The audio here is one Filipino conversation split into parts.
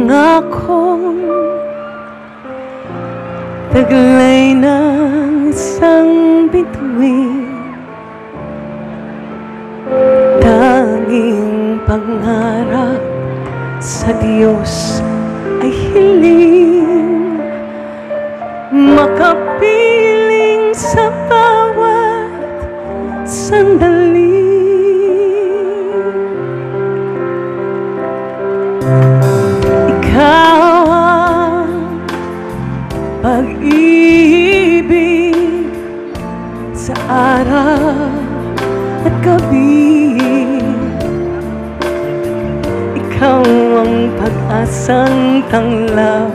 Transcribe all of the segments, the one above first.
pangakong taglay ng isang bituin. Tanging pangarap sa Diyos ay hiling, makapiling sa bawat sandali. Ikaw ang pag-ibig sa araw at gabi. Ikaw ang pag-asang tanglaw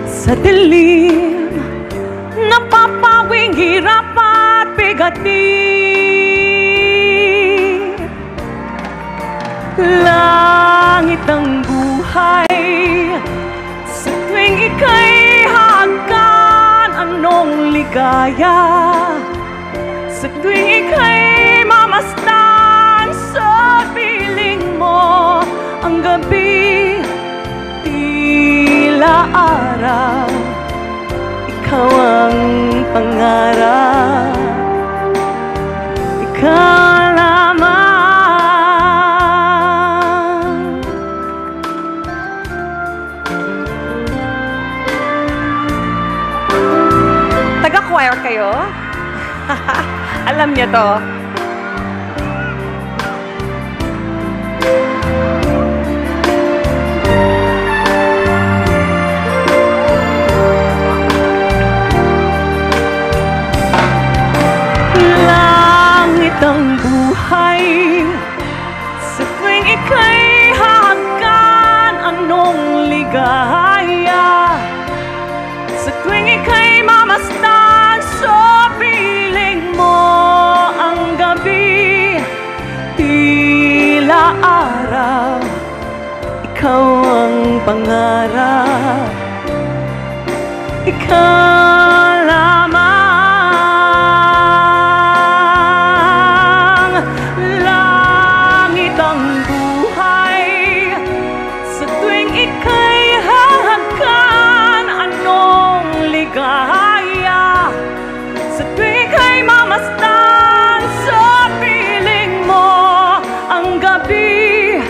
sa dilim, napapawing hirap at bigatin. Langit ang buhay sa tuwing ika'y hagkan. Anong ligaya sa tuwing ika'y mamasdan. Sa piling mo ang gabi tila araw. Ikaw ang pangarap, ikaw lamang. Taga-choir kayo? Alam niyo to. Langit ang buhay sa tuwing ika'y hagkan. Anong ligaya sa tuwing ika'y mamasdan. Sa piling mo ang gabi tila araw. Ikaw ang pangarap, ikaw lamang. Langit ang buhay sa tuwing ika'y hahagkan. Anong ligaya sa tuwing ika'y mamasdan. Sa piling mo ang gabi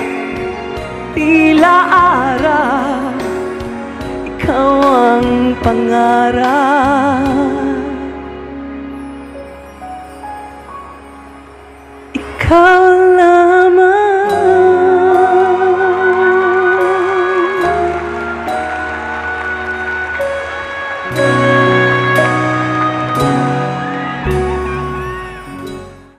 tila araw. Ikaw ang pangarap,